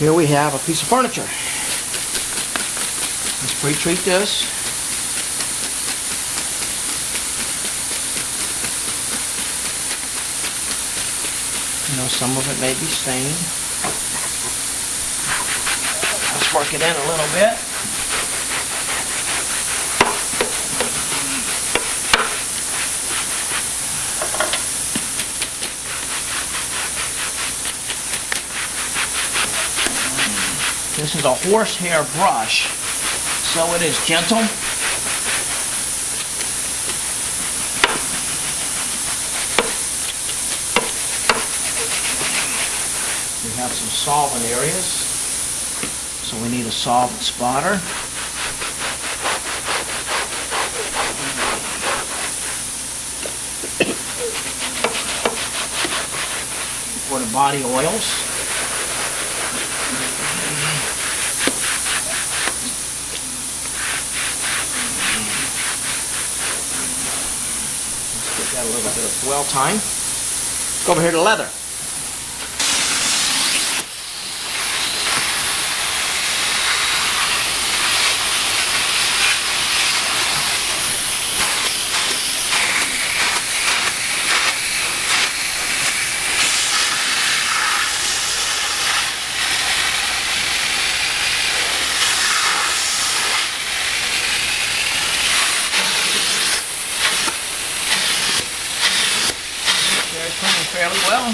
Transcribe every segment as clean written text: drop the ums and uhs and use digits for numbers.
Here we have a piece of furniture. Let's pre-treat this. You know, some of it may be stained. Let's work it in a little bit. This is a horsehair brush, so it is gentle. We have some solvent areas, so we need a solvent spotter. For the body oils. Got a little bit of dwell time. Go over here to leather. Fairly well.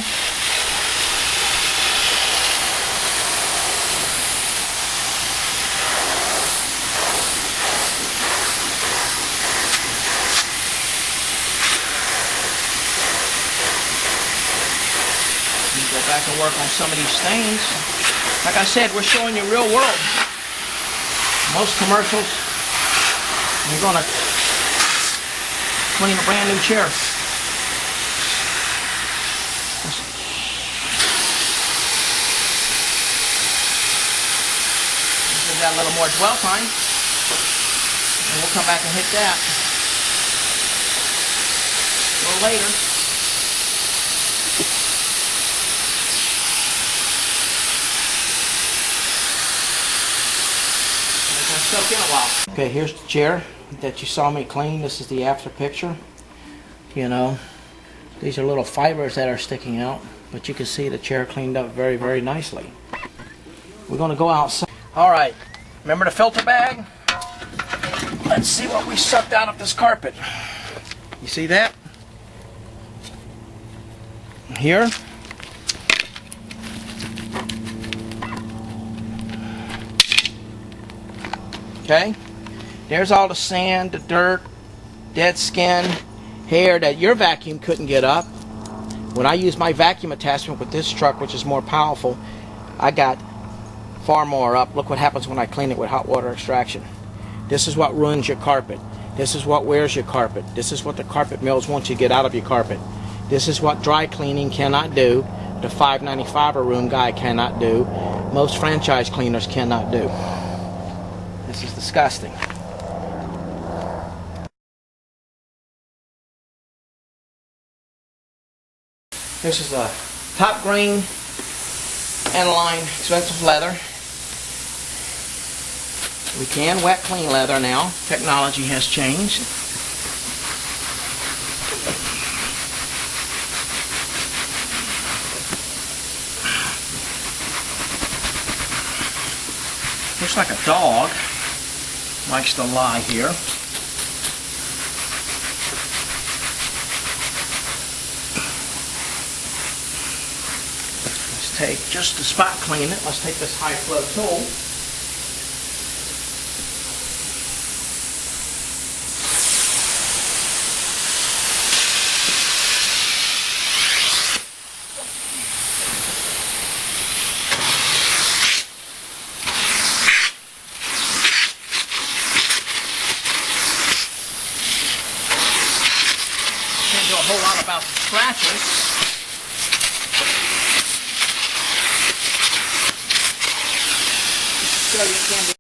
Go back and work on some of these stains. Like I said, we're showing you real world. Most commercials, you're going to clean a brand new chair. Got a little more dwell time, and we'll come back and hit that a little later. It's gonna soak in a while. Okay, here's the chair that you saw me clean. This is the after picture. You know, these are little fibers that are sticking out, but you can see the chair cleaned up very, very nicely. We're gonna go outside. All right. Remember the filter bag? Let's see what we sucked out of this carpet. You see that? Here. Okay. There's all the sand, the dirt, dead skin, hair that your vacuum couldn't get up. When I use my vacuum attachment with this truck, which is more powerful, I got far more up. Look what happens when I clean it with hot water extraction. This is what ruins your carpet. This is what wears your carpet. This is what the carpet mills want you to get out of your carpet. This is what dry cleaning cannot do. The $5.95 a room guy cannot do. Most franchise cleaners cannot do. This is disgusting. This is a top grain aniline expensive leather. We can wet clean leather now. Technology has changed. Looks like a dog likes to lie here. Let's take, just to spot clean it, let's take this high flow tool. Can't do a whole lot about the scratches. So you can